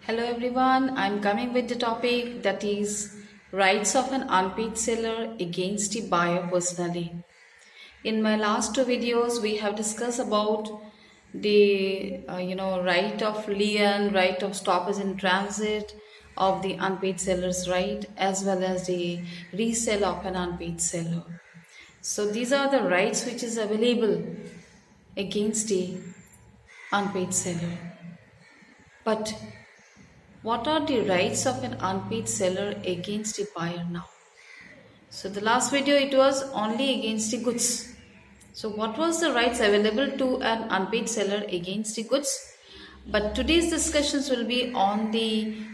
Hello everyone, I'm coming with the topic that is rights of an unpaid seller against the buyer personally. In my last two videos, we have discussed about the right of lien, right of stoppage in transit of the unpaid seller's right, as well as the resale of an unpaid seller. So these are the rights which is available against the unpaid seller. But what are the rights of an unpaid seller against the buyer now? So the last video it was only against the goods. So what was the rights available to an unpaid seller against the goods? But today's discussions will be on the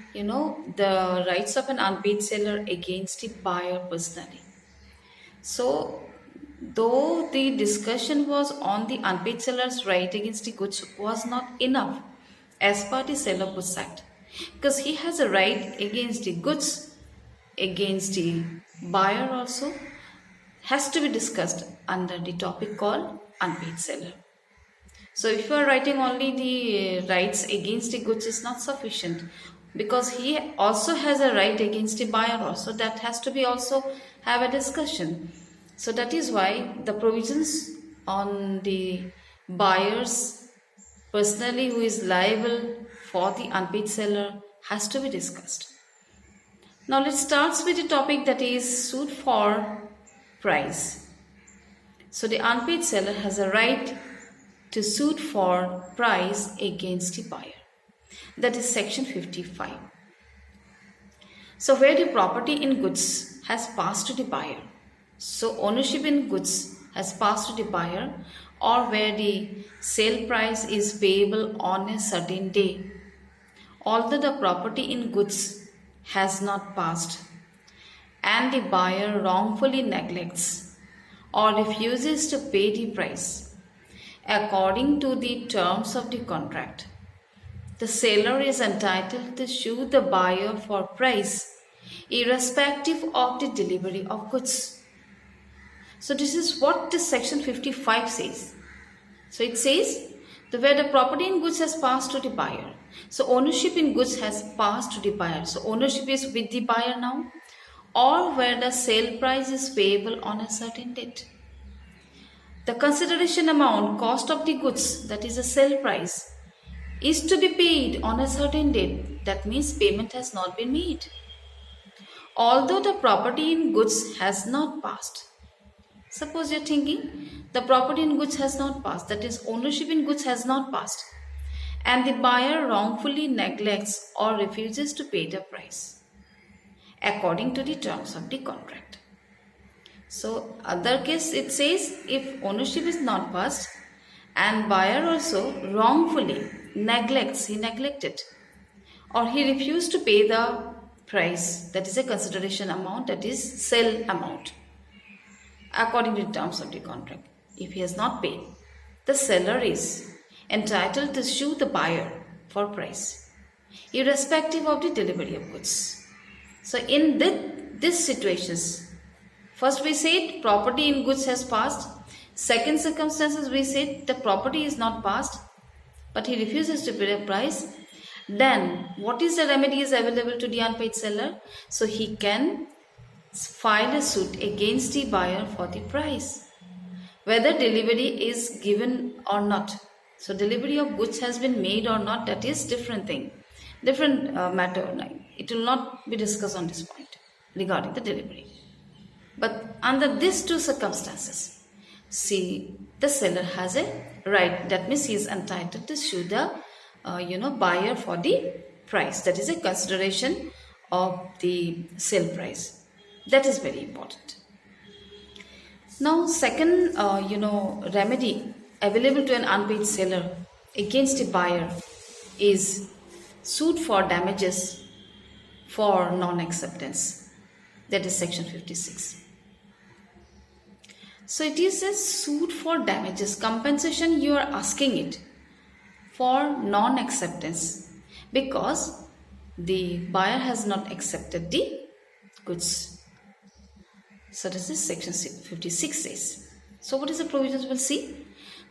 rights of an unpaid seller against the buyer personally. So though the discussion was on the unpaid seller's right against the goods was not enough as per the Seller Goods Act, because he has a right against the goods, against the buyer also has to be discussed under the topic called unpaid seller. So if you are writing only the rights against the goods is not sufficient, because he also has a right against the buyer also, that has to be also have a discussion. So that is why the provisions on the buyers personally who is liable for the unpaid seller has to be discussed. Now let's start with the topic that is suit for price. So the unpaid seller has a right to suit for price against the buyer. That is section 55. So where the property in goods has passed to the buyer, so ownership in goods has passed to the buyer, or where the sale price is payable on a certain day, although the property in goods has not passed and the buyer wrongfully neglects or refuses to pay the price according to the terms of the contract, the seller is entitled to sue the buyer for price irrespective of the delivery of goods. So this is what this section 55 says. So it says that where the property in goods has passed to the buyer, so ownership in goods has passed to the buyer, so ownership is with the buyer now, or where the sale price is payable on a certain date. The consideration amount, cost of the goods, that is a sale price, is to be paid on a certain date. That means payment has not been made, although the property in goods has not passed. Suppose you're thinking the property in goods has not passed, that is ownership in goods has not passed, and the buyer wrongfully neglects or refuses to pay the price according to the terms of the contract. So other case it says if ownership is not passed and buyer also wrongfully neglects, he neglected or he refused to pay the price, that is a consideration amount, that is sale amount, according to the terms of the contract. If he has not paid, the seller is entitled to sue the buyer for price, irrespective of the delivery of goods. So in this situations, first we said property in goods has passed. Second circumstances we said the property is not passed, but he refuses to pay the price. Then what is the remedy is available to the unpaid seller? So he can file a suit against the buyer for the price, whether delivery is given or not. So delivery of goods has been made or not, that is different thing, different matter. It will not be discussed on this point regarding the delivery. But under these two circumstances, see, the seller has a right, that means he is entitled to sue the buyer for the price, that is a consideration of the sale price. That is very important. Now second remedy available to an unpaid seller against a buyer is suit for damages for non-acceptance, that is section 56. So it is a suit for damages, compensation you are asking it for non-acceptance because the buyer has not accepted the goods. So this is section 56 says. So what is the provisions? We'll see.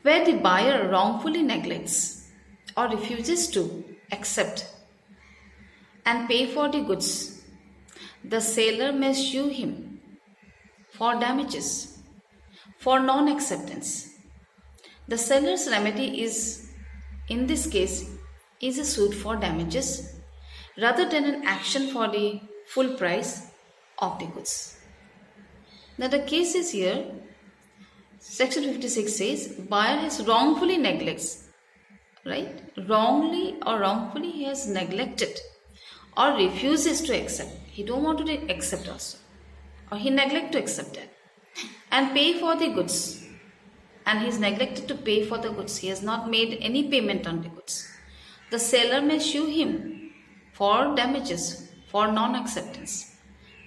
Where the buyer wrongfully neglects or refuses to accept and pay for the goods, the seller may sue him for damages for non-acceptance. The seller's remedy is, in this case, is a suit for damages rather than an action for the full price of the goods. Now the case is here, section 56 says buyer has wrongfully neglects, right? Wrongfully he has neglected or refuses to accept. He don't want to accept also, or he neglect to accept it and pay for the goods, and he is neglected to pay for the goods. He has not made any payment on the goods. The seller may sue him for damages for non-acceptance.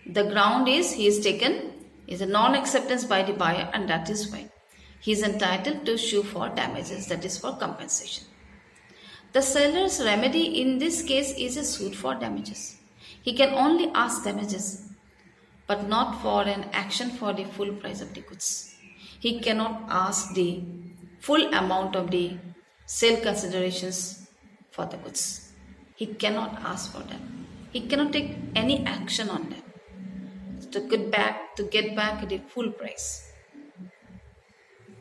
The ground is he is a non-acceptance by the buyer, and that is why he is entitled to sue for damages, that is for compensation. The seller's remedy in this case is a suit for damages. He can only ask damages, but not for an action for the full price of the goods. He cannot ask the full amount of the sale considerations for the goods. He cannot ask for them. He cannot take any action on them to get back the full price.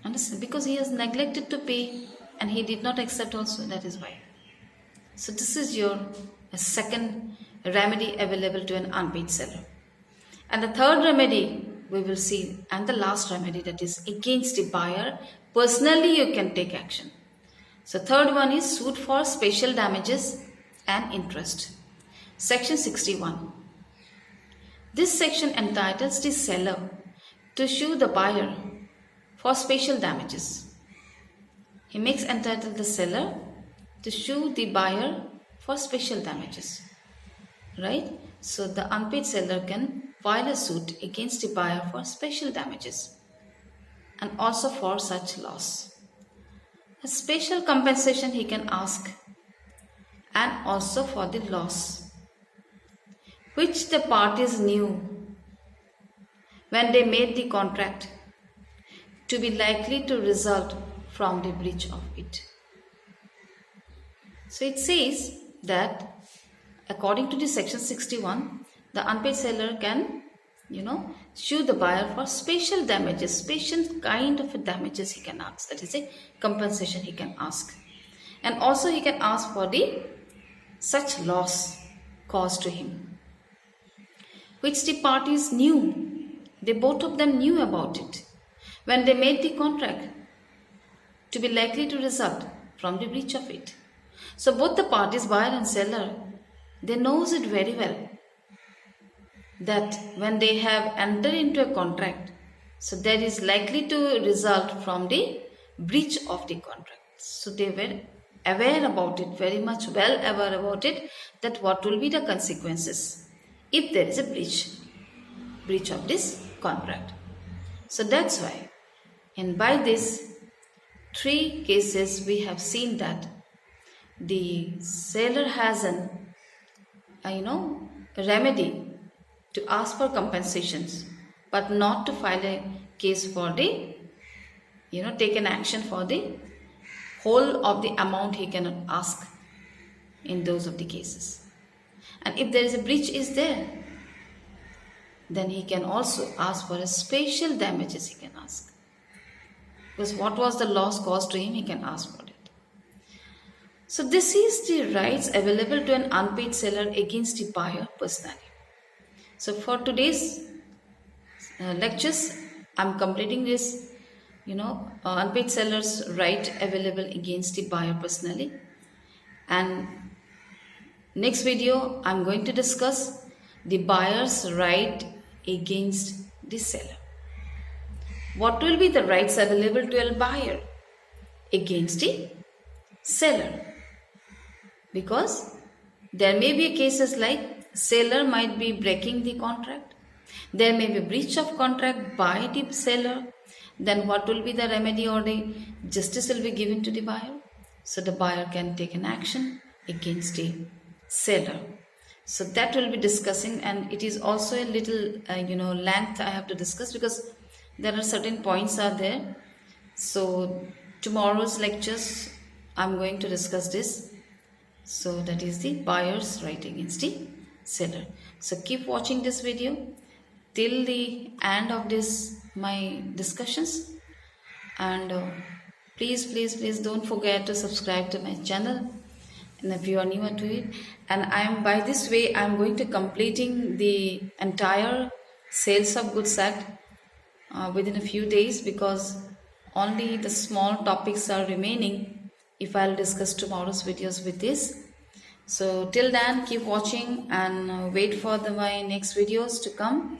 Understand? Because he has neglected to pay and he did not accept also, that is why. So this is your second remedy available to an unpaid seller. And the third remedy we will see, and the last remedy, that is against the buyer. Personally you can take action. So third one is suit for special damages and interest. Section 61. This section entitles the seller to sue the buyer for special damages. He makes entitled the seller to sue the buyer for special damages. Right? So the unpaid seller can file a suit against the buyer for special damages and also for such loss. A special compensation he can ask, and also for the loss which the parties knew when they made the contract to be likely to result from the breach of it. So it says that according to the section 61, the unpaid seller can, sue the buyer for special damages, special kind of damages he can ask. That is a compensation he can ask. And also he can ask for the such loss caused to him, which the parties knew. They both of them knew about it when they made the contract to be likely to result from the breach of it. So both the parties, buyer and seller, they knows it very well that when they have entered into a contract, so there is likely to result from the breach of the contract. So they were aware about it, very much well aware about it, that what will be the consequences if there is a breach of this contract. So that's why, and by this 3 cases we have seen that the seller has a remedy to ask for compensations, but not to file a case for the, take an action for the whole of the amount he cannot ask in those of the cases. And if there is a breach is there, then he can also ask for a special damages he can ask. Because what was the loss caused to him, he can ask for it. So this is the rights available to an unpaid seller against the buyer personally. So for today's lectures, I'm completing this, unpaid seller's right available against the buyer personally. And next video, I'm going to discuss the buyer's right against the seller. What will be the rights available to a buyer against the seller? Because there may be cases like seller might be breaking the contract. There may be breach of contract by the seller. Then what will be the remedy, or the justice will be given to the buyer? So the buyer can take an action against the seller. So that will be discussing, and it is also a little length I have to discuss because there are certain points are there. So tomorrow's lectures I'm going to discuss this. So that is the buyer's right against the seller. So keep watching this video till the end of this my discussions, and please don't forget to subscribe to my channel, and if you are newer to it. And I am, by this way I am going to completing the entire sales of goods act within a few days, because only the small topics are remaining if I'll discuss tomorrow's videos with this. So till then keep watching and wait for my next videos to come.